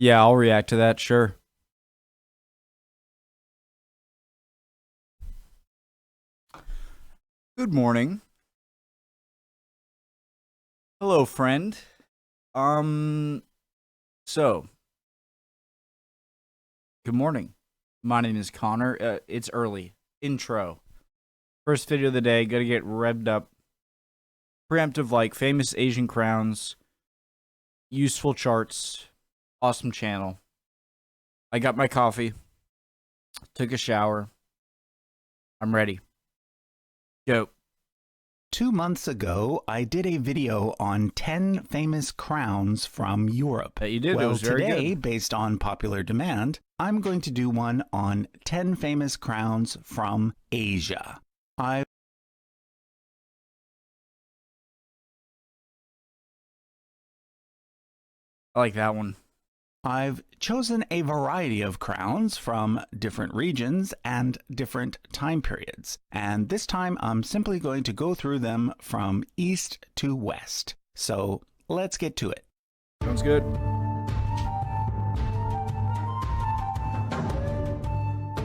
Yeah, I'll react to that, sure. Good morning. Hello, friend. Um, so, good morning. My name is Connor. It's early. Intro. First video of the day. Gotta get revved up. Preemptive like famous Asian crowns. Useful charts. Awesome channel. I got my coffee. Took a shower. I'm ready. Go. 2 months ago, I did a video on 10 famous crowns from Europe. That you did. Well, It was very today, good. based on popular demand, I'm going to do one on 10 famous crowns from Asia. I like that one. I've chosen a variety of crowns from different regions and different time periods. And this time I'm simply going to go through them from east to west. So let's get to it. Sounds good.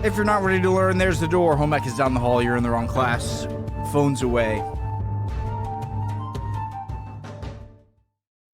If you're not ready to learn, there's the door. Home ec is down the hall. You're in the wrong class. Phones away.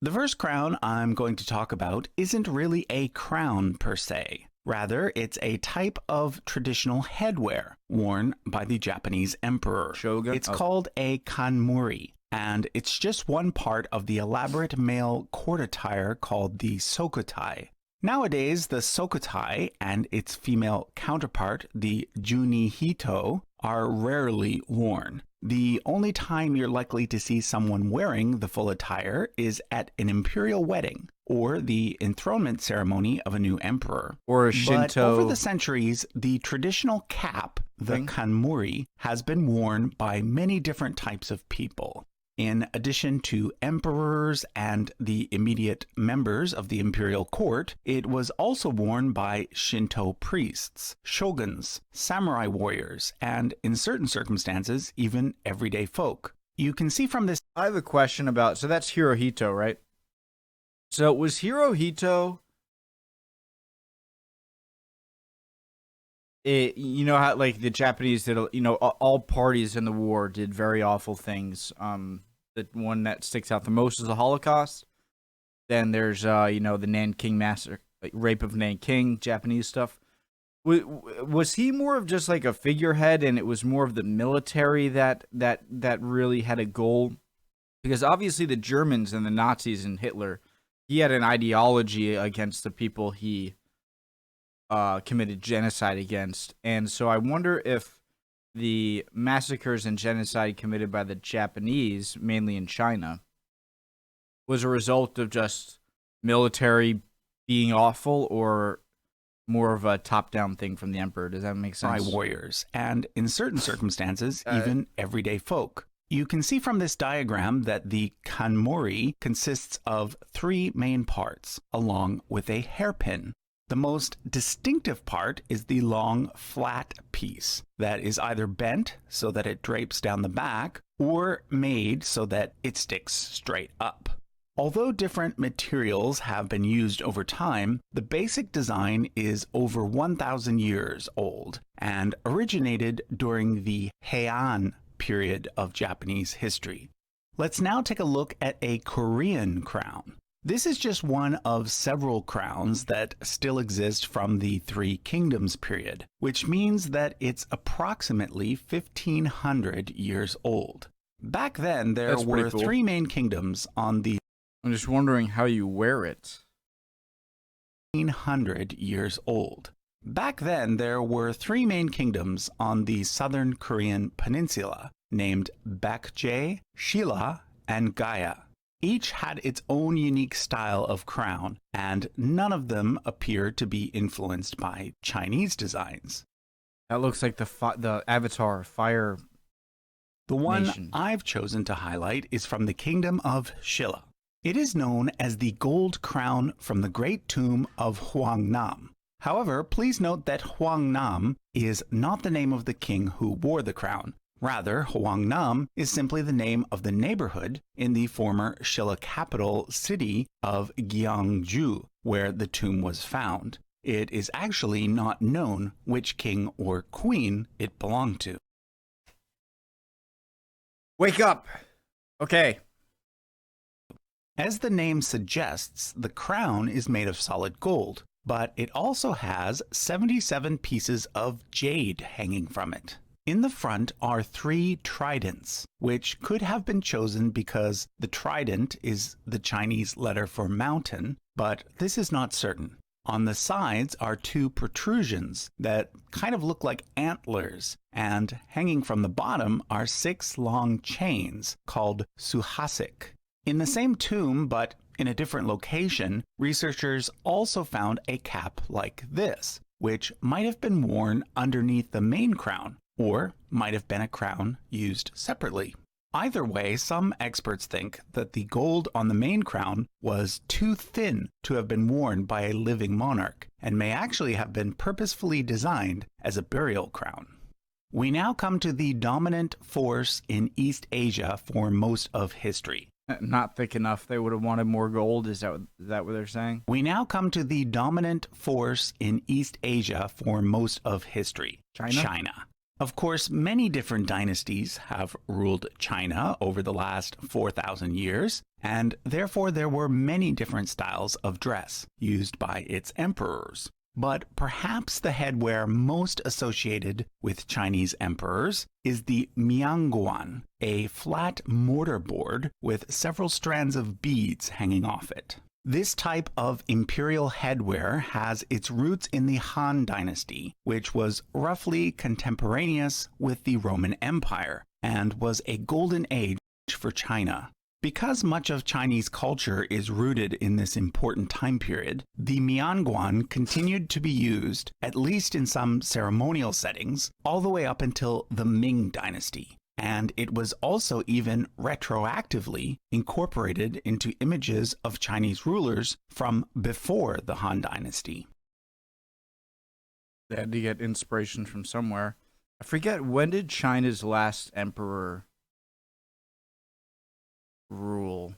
The first crown I'm going to talk about isn't really a crown per se. Rather, it's a type of traditional headwear worn by the Japanese emperor. Shogun? It's called a kanmuri, and it's just one part of the elaborate male court attire called the sokotai. Nowadays, the sokotai and its female counterpart, the junihito, are rarely worn. The only time you're likely to see someone wearing the full attire is at an imperial wedding or the enthronement ceremony of a new emperor. Or a But Shinto. over the centuries, the traditional cap, the thing? kanmuri, has been worn by many different types of people. In addition to emperors and the immediate members of the imperial court, it was also worn by Shinto priests, shoguns, samurai warriors, and in certain circumstances, even everyday folk. You can see from this. I have a question about, so that's Hirohito, right? So was Hirohito, you know how like the Japanese did, all parties in the war did very awful things. The one that sticks out the most is the Holocaust. Then there's, the Nanking massacre, like rape of Nanking, Japanese stuff. Was he more of just like a figurehead, and it was more of the military that really had a goal? Because obviously the Germans and the Nazis and Hitler, he had an ideology against the people he committed genocide against. And so I wonder if the massacres and genocide committed by the Japanese, mainly in China, was a result of just military being awful, or more of a top-down thing from the emperor. Does that make sense? Warriors, and in certain circumstances, even everyday folk. You can see from this diagram that the kanmuri consists of 3 main parts, along with a hairpin. The most distinctive part is the long, flat piece that is either bent so that it drapes down the back, or made so that it sticks straight up. Although different materials have been used over time, the basic design is over 1,000 years old and originated during the Heian period of Japanese history. Let's now take a look at a Korean crown. This is just one of several crowns that still exist from the Three Kingdoms period, which means that it's approximately 1,500 years old. Back then, there That's pretty were cool. 3 main kingdoms on the I'm just wondering how you wear it. 1,500 years old. Back then, there were 3 main kingdoms on the southern Korean peninsula, named Baekje, Shilla, and Gaya. Each had its own unique style of crown, and none of them appear to be influenced by Chinese designs. That looks like the Avatar Fire. The one Nation. I've chosen to highlight is from the kingdom of Shilla. It is known as the gold crown from the great tomb of Hwangnam. However, please note that Hwangnam is not the name of the king who wore the crown, Rather, Huangnam is simply the name of the neighborhood in the former Shilla capital city of Gyeongju, where the tomb was found. It is actually not known which king or queen it belonged to. Wake up! Okay. As the name suggests, the crown is made of solid gold, but it also has 77 pieces of jade hanging from it. In the front are 3 tridents, which could have been chosen because the trident is the Chinese letter for mountain, but this is not certain. On the sides are 2 protrusions that kind of look like antlers, and hanging from the bottom are 6 long chains called suhasik. In the same tomb, but in a different location, researchers also found a cap like this, which might have been worn underneath the main crown, or might have been a crown used separately. Either way, some experts think that the gold on the main crown was too thin to have been worn by a living monarch, and may actually have been purposefully designed as a burial crown. We now come to the dominant force in East Asia for most of history. Not thick enough. They would have wanted more gold. Is that what they're saying? We now come to the dominant force in East Asia for most of history. China. Of course, many different dynasties have ruled China over the last 4,000 years, and therefore there were many different styles of dress used by its emperors. But perhaps the headwear most associated with Chinese emperors is the mianguan, a flat mortar board with several strands of beads hanging off it. This type of imperial headwear has its roots in the Han Dynasty, which was roughly contemporaneous with the Roman Empire and was a golden age for China. Because much of Chinese culture is rooted in this important time period, the mianguan continued to be used, at least in some ceremonial settings, all the way up until the Ming Dynasty. And it was also even retroactively incorporated into images of Chinese rulers from before the Han Dynasty. They had to get inspiration from somewhere. I forget, when did China's last emperor rule?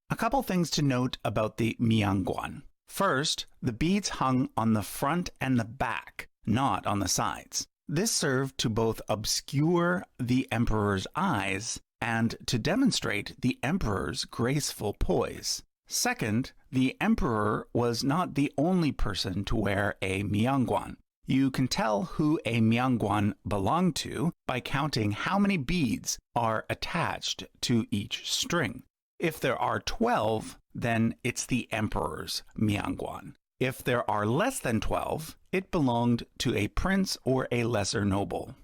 A couple things to note about the mianguan. First, the beads hung on the front and the back, not on the sides. This served to both obscure the emperor's eyes and to demonstrate the emperor's graceful poise. Second, the emperor was not the only person to wear a mianguan. You can tell who a mianguan belonged to by counting how many beads are attached to each string. If there are 12, then it's the emperor's mianguan. If there are less than 12, it belonged to a prince or a lesser noble.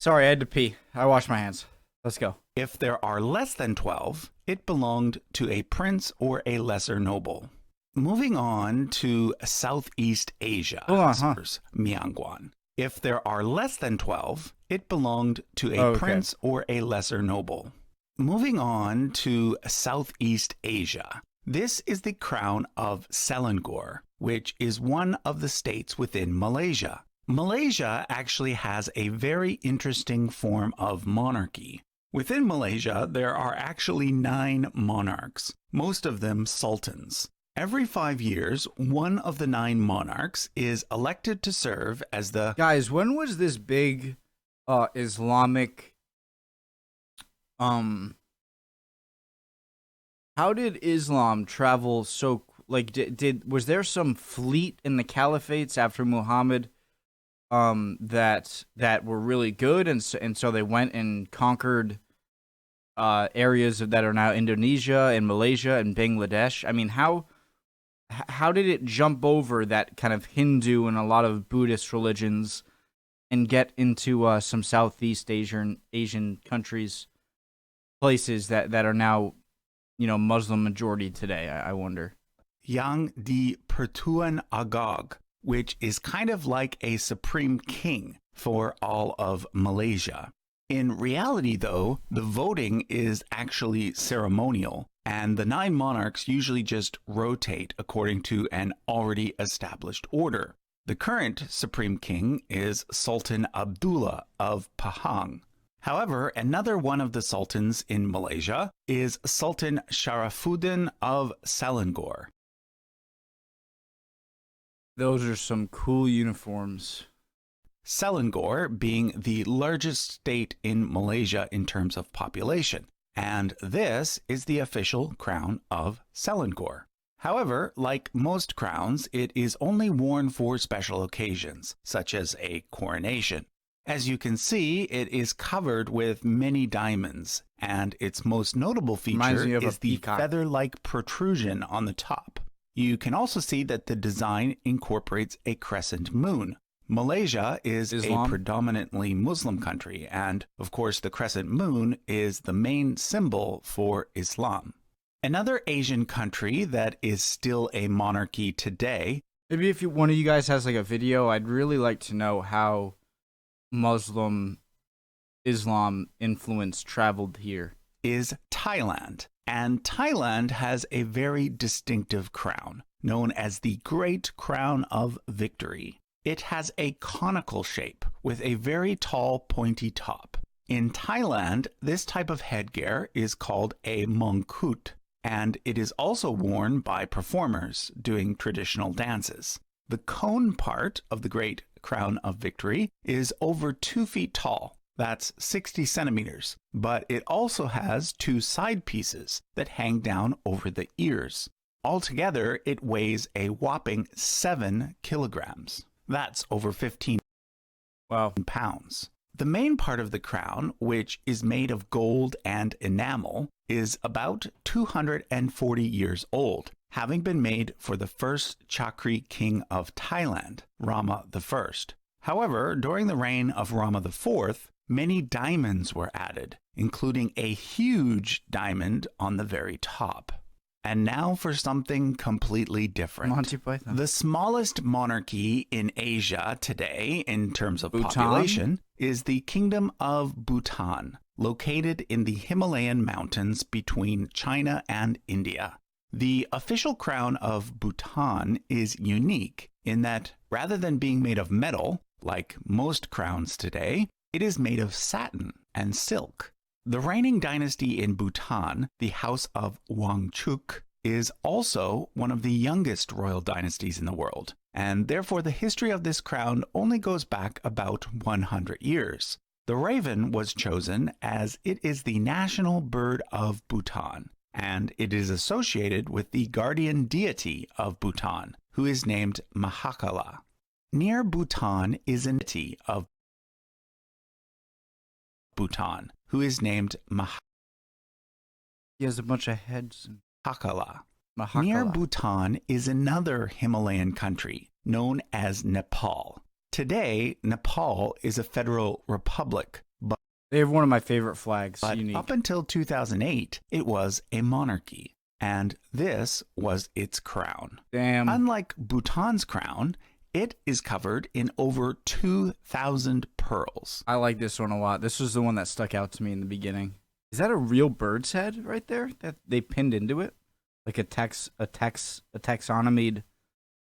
Sorry, I had to pee. I washed my hands. Let's go. If there are less than 12, it belonged to a prince or a lesser noble. Moving on to Southeast Asia, mianguan. If there are less than 12, it belonged to a prince or a lesser noble. Moving on to Southeast Asia. This is the crown of Selangor, which is one of the states within Malaysia. Malaysia actually has a very interesting form of monarchy. Within Malaysia, there are actually 9 monarchs, most of them sultans. Every 5 years, one of the 9 monarchs is elected to serve as the... Guys, when was this big Islamic... How did Islam travel so... Like, was there some fleet in the caliphates after Muhammad that were really good, and so they went and conquered areas that are now Indonesia and Malaysia and Bangladesh? I mean, how did it jump over that kind of Hindu and a lot of Buddhist religions and get into some Southeast Asian countries, places that are now, Muslim majority today? I wonder. Yang di Pertuan Agong, which is kind of like a supreme king for all of Malaysia. In reality, though, the voting is actually ceremonial, and the 9 monarchs usually just rotate according to an already established order. The current supreme king is Sultan Abdullah of Pahang. However, another one of the sultans in Malaysia is Sultan Sharafuddin of Selangor. Those are some cool uniforms. Selangor being the largest state in Malaysia in terms of population, and this is the official crown of Selangor. However, like most crowns, it is only worn for special occasions, such as a coronation. As you can see, it is covered with many diamonds, and its most notable feature is the feather-like protrusion on the top. You can also see that the design incorporates a crescent moon. Malaysia is a predominantly Muslim country, and of course the crescent moon is the main symbol for Islam. Another Asian country that is still a monarchy today. Maybe if one of you guys has like a video, I'd really like to know how Muslim Islam influence traveled here. Is Thailand. And Thailand has a very distinctive crown, known as the Great Crown of Victory. It has a conical shape with a very tall, pointy top. In Thailand, this type of headgear is called a mongkut, and it is also worn by performers doing traditional dances. The cone part of the Great Crown of Victory is over 2 feet tall. That's 60 centimeters, but it also has 2 side pieces that hang down over the ears. Altogether, it weighs a whopping 7 kilograms. That's over 15 pounds. The main part of the crown, which is made of gold and enamel, is about 240 years old, having been made for the first Chakri king of Thailand, Rama I. However, during the reign of Rama IV, many diamonds were added, including a huge diamond on the very top. And now for something completely different. Monty Python. The smallest monarchy in Asia today, in terms of population, is the Kingdom of Bhutan, located in the Himalayan mountains between China and India. The official crown of Bhutan is unique in that rather than being made of metal, like most crowns today, it is made of satin and silk. The reigning dynasty in Bhutan, the House of Wangchuck, is also one of the youngest royal dynasties in the world, and therefore the history of this crown only goes back about 100 years. The raven was chosen as it is the national bird of Bhutan, and it is associated with the guardian deity of Bhutan, who is named Mahakala. Near Bhutan is an entity of Bhutan, who is named He has a bunch of heads. Mahakala. Near Bhutan is another Himalayan country known as Nepal. Today, Nepal is a federal republic, but they have one of my favorite flags. Unique. Up until 2008, it was a monarchy, and this was its crown. Damn. Unlike Bhutan's crown, it is covered in over 2,000 pearls. I like this one a lot. This was the one that stuck out to me in the beginning. Is that a real bird's head right there that they pinned into it? Like a taxonomied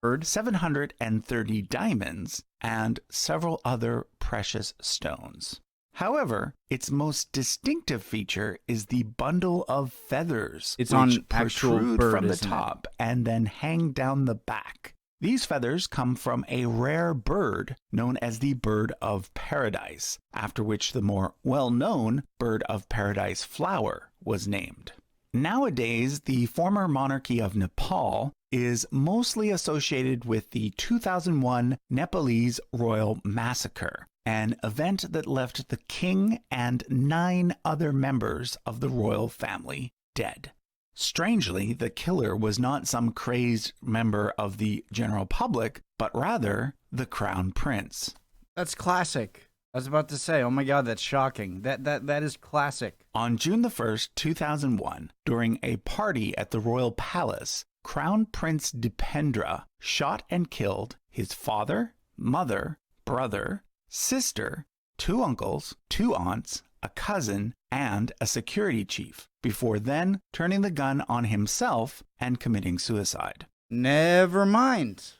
bird? 730 diamonds and several other precious stones. However, its most distinctive feature is the bundle of feathers, which on actual bird, from the top and then hang down the back. These feathers come from a rare bird known as the bird of paradise, after which the more well-known bird of paradise flower was named. Nowadays, the former monarchy of Nepal is mostly associated with the 2001 Nepalese royal massacre, an event that left the king and 9 other members of the royal family dead. Strangely, the killer was not some crazed member of the general public, but rather the crown prince. That's classic. I was about to say, oh my god, that's shocking. That is classic. On June the 1st, 2001, during a party at the royal palace, Crown Prince Dipendra shot and killed his father, mother, brother, sister, 2 uncles, 2 aunts, a cousin, and a security chief, before then turning the gun on himself and committing suicide. Never mind.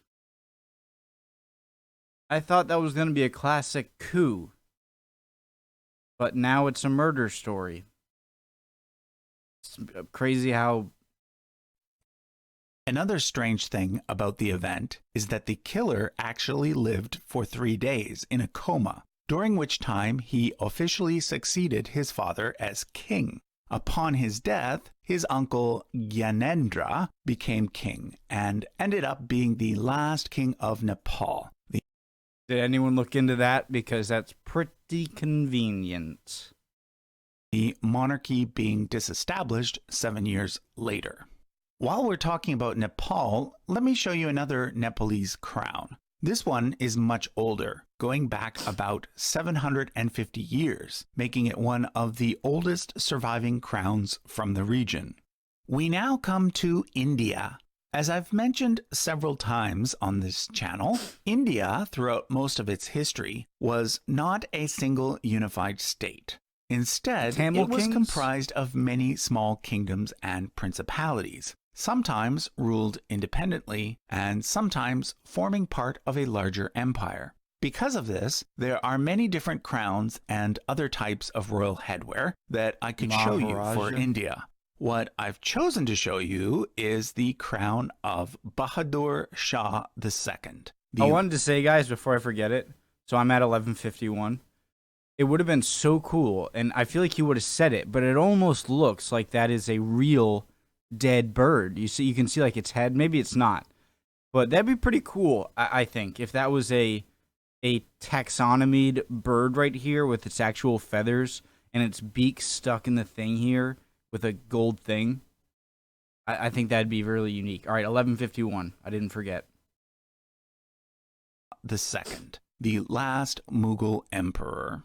I thought that was going to be a classic coup. but now it's a murder story. It's crazy how... Another strange thing about the event is that the killer actually lived for 3 days in a coma, during which time he officially succeeded his father as king. Upon his death, his uncle Gyanendra became king and ended up being the last king of Nepal. Did anyone look into that? Because that's pretty convenient. The monarchy being disestablished 7 years later. While we're talking about Nepal, let me show you another Nepalese crown. This one is much older, going back about 750 years, making it one of the oldest surviving crowns from the region. We now come to India. As I've mentioned several times on this channel, India, throughout most of its history, was not a single unified state. Instead, it was comprised of many small kingdoms and principalities, sometimes ruled independently and sometimes forming part of a larger empire. Because of this, there are many different crowns and other types of royal headwear that I could show you for India. What I've chosen to show you is the crown of Bahadur Shah II. I wanted to say, guys, before I forget it, so I'm at 1151. It would have been so cool, and I feel like he would have said it, but it almost looks like that is a real dead bird. You can see like its head. Maybe it's not, but that'd be pretty cool. I think if that was a taxonomied bird right here with its actual feathers and its beak stuck in the thing here with a gold thing, I think that'd be really unique. All right, 1151. I didn't forget. The second, the last Mughal emperor.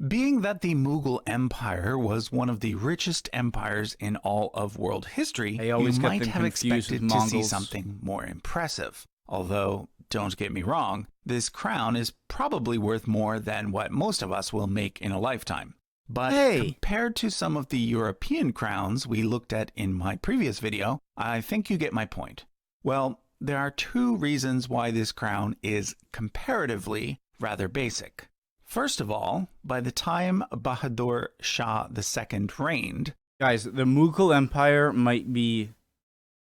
Being that the Mughal Empire was one of the richest empires in all of world history, you might have expected to see something more impressive. Although, don't get me wrong, this crown is probably worth more than what most of us will make in a lifetime. But compared to some of the European crowns we looked at in my previous video, I think you get my point. Well, there are 2 reasons why this crown is comparatively rather basic. First of all, by the time Bahadur Shah II reigned... Guys, the Mughal Empire might be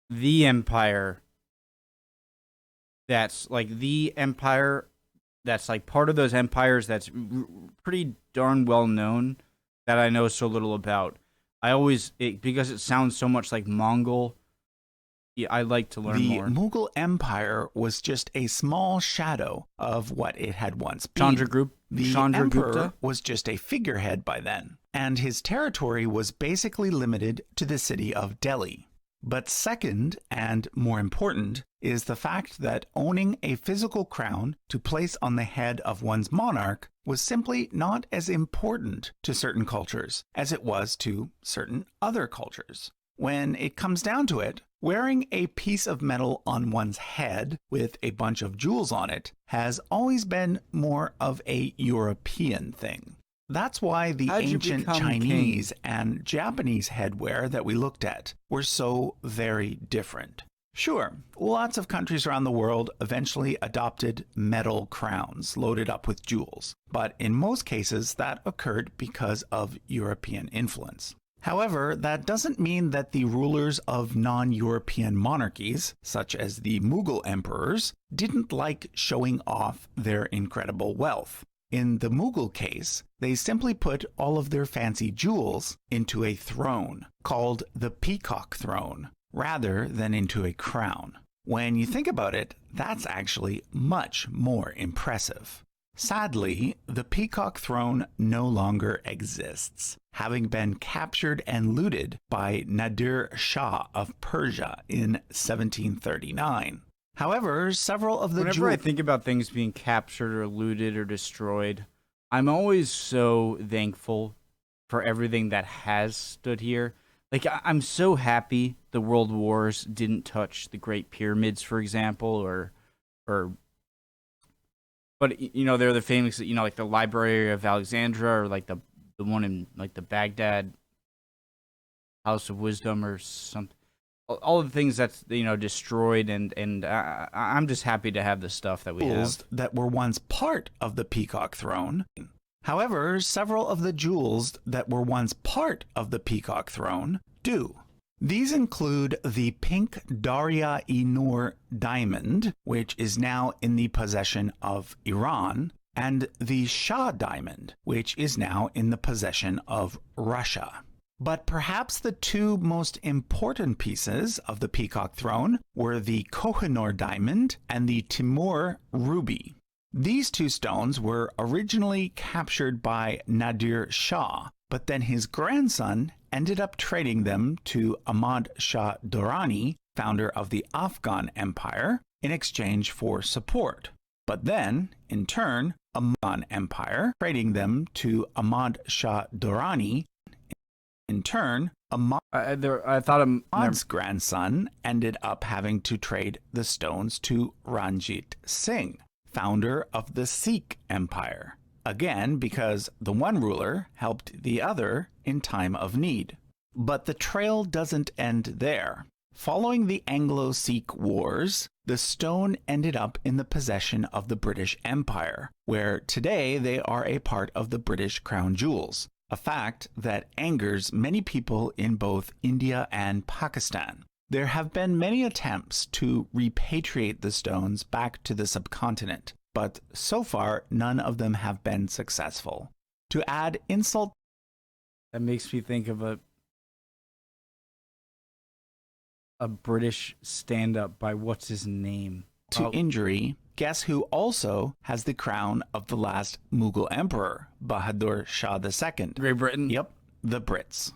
the empire that's like part of those empires that's pretty darn well known that I know so little about. Because it sounds so much like Mongol, I like to learn more. The Mughal Empire was just a small shadow of what it had once been. The emperor was just a figurehead by then, and his territory was basically limited to the city of Delhi. But second, and more important, is the fact that owning a physical crown to place on the head of one's monarch was simply not as important to certain cultures as it was to certain other cultures. When it comes down to it, wearing a piece of metal on one's head with a bunch of jewels on it has always been more of a European thing. That's why the ancient Chinese and Japanese headwear that we looked at were so very different. Sure, lots of countries around the world eventually adopted metal crowns loaded up with jewels, but in most cases that occurred because of European influence. However, that doesn't mean that the rulers of non-European monarchies, such as the Mughal emperors, didn't like showing off their incredible wealth. In the Mughal case, they simply put all of their fancy jewels into a throne, called the peacock throne, rather than into a crown. When you think about it, that's actually much more impressive. Sadly, the peacock throne no longer exists, having been captured and looted by Nadir Shah of Persia in 1739. However, several of the Whenever I think about things being captured or looted or destroyed, I'm always so thankful for everything that has stood here. Like, I'm so happy the world wars didn't touch the Great Pyramids, for example, but, you know, they're the famous, you know, like the Library of Alexandria, or like the one in like the Baghdad House of Wisdom or something. All the things that's, you know, destroyed, and I'm just happy to have the stuff that we have. That were once part of the peacock throne. However, several of the jewels that were once part of the peacock throne do. These include the pink Darya-e-Noor diamond, which is now in the possession of Iran, and the Shah diamond, which is now in the possession of Russia. But perhaps the two most important pieces of the peacock throne were the Kohinoor diamond and the Timur ruby. These two stones were originally captured by Nadir Shah, but then his grandson ended up trading them to Ahmad Shah Durrani, founder of the Afghan Empire, in exchange for support. But then, in turn, Afghan Empire trading them to Ahmad Shah Durrani. In turn, Ahmad's grandson ended up having to trade the stones to Ranjit Singh, founder of the Sikh Empire. Again, because the one ruler helped the other in time of need. But the trail doesn't end there. Following the Anglo-Sikh Wars, the stone ended up in the possession of the British Empire, where today they are a part of the British crown jewels, a fact that angers many people in both India and Pakistan. There have been many attempts to repatriate the stones back to the subcontinent, but so far none of them have been successful. To add insult, that makes me think of a British stand-up by what's his name? To injury, guess who also has the crown of the last Mughal emperor, Bahadur Shah II? Great Britain? Yep, the Brits.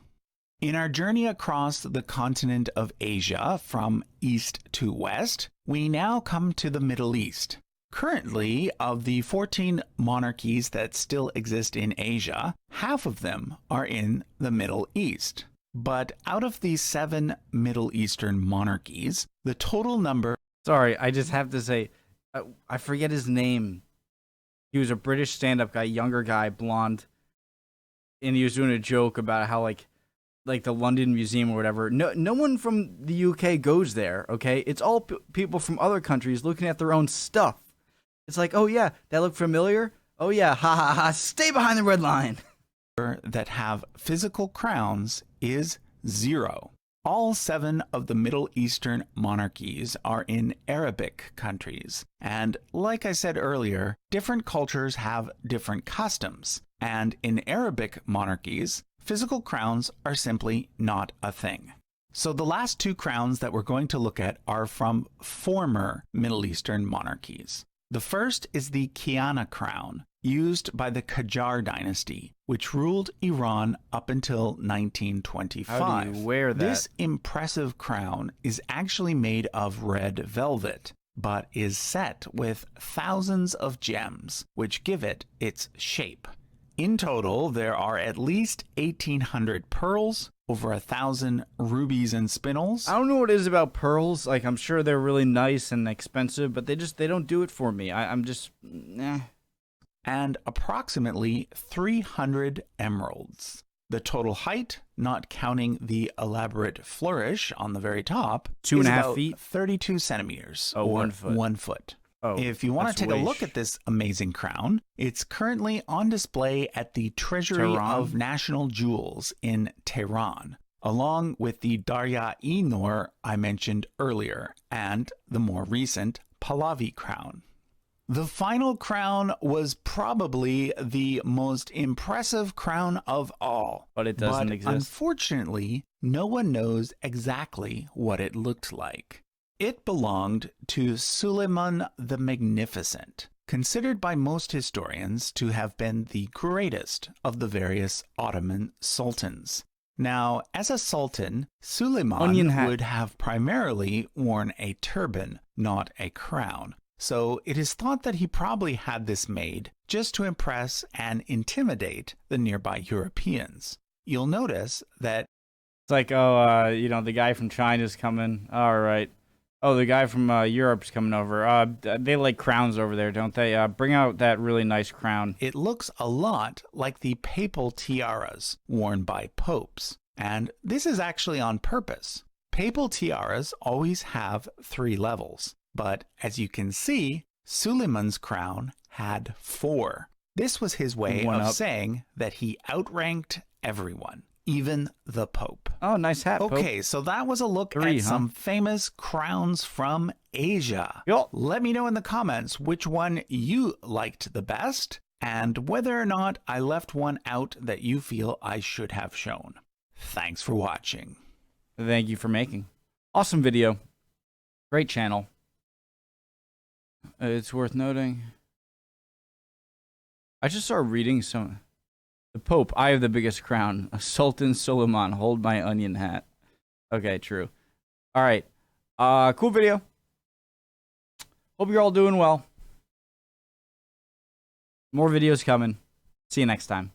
In our journey across the continent of Asia from east to west, we now come to the Middle East. Currently, of the 14 monarchies that still exist in Asia, half of them are in the Middle East. But out of these 7 Middle Eastern monarchies, the total number... Sorry, I just have to say, I forget his name. He was a British stand-up guy, younger guy, blonde. And he was doing a joke about how, like the London Museum or whatever, no one from the UK goes there, okay? It's all people from other countries looking at their own stuff. It's like, oh yeah, that look familiar? Oh yeah, ha ha ha, stay behind the red line. That have physical crowns is 0. All 7 of the Middle Eastern monarchies are in Arabic countries. And like I said earlier, different cultures have different customs. And in Arabic monarchies, physical crowns are simply not a thing. So the last 2 crowns that we're going to look at are from former Middle Eastern monarchies. The first is the Kiana crown, used by the Qajar dynasty, which ruled Iran up until 1925. How do you wear that? This impressive crown is actually made of red velvet, but is set with thousands of gems, which give it its shape. In total, there are at least 1,800 pearls, over 1,000 rubies and spinels. I don't know what it is about pearls. Like, I'm sure they're really nice and expensive, but they don't do it for me. I'm just, eh. And approximately 300 emeralds. The total height, not counting the elaborate flourish on the very top, 2.5 feet? 32 centimeters. Oh, or 1 foot. 1 foot. Oh, if you want to take a look at this amazing crown, it's currently on display at the Treasury of National Jewels in Tehran, along with the Darya-e-Noor I mentioned earlier, and the more recent Pahlavi crown. The final crown was probably the most impressive crown of all. But it doesn't exist. Unfortunately, no one knows exactly what it looked like. It belonged to Suleiman the Magnificent, considered by most historians to have been the greatest of the various Ottoman sultans. Now, as a sultan, Suleiman would have primarily worn a turban, not a crown. So it is thought that he probably had this made just to impress and intimidate the nearby Europeans. You'll notice that it's like, the guy from China's coming. All right. Oh, the guy from Europe's coming over. They like crowns over there, don't they? Bring out that really nice crown. It looks a lot like the papal tiaras worn by popes. And this is actually on purpose. Papal tiaras always have 3 levels. But as you can see, Suleiman's crown had 4. This was his way One of up. saying that he outranked everyone, even the Pope. Oh, nice hat, Pope. Okay, so that was a look Three, at some famous crowns from Asia. Yup. Let me know in the comments which one you liked the best and whether or not I left one out that you feel I should have shown. Thanks for watching. Thank you for making. Awesome video. Great channel. It's worth noting. I just started reading some. The Pope, I have the biggest crown. Sultan Suleiman, hold my onion hat. Okay, true. All right. Cool video. Hope you're all doing well. More videos coming. See you next time.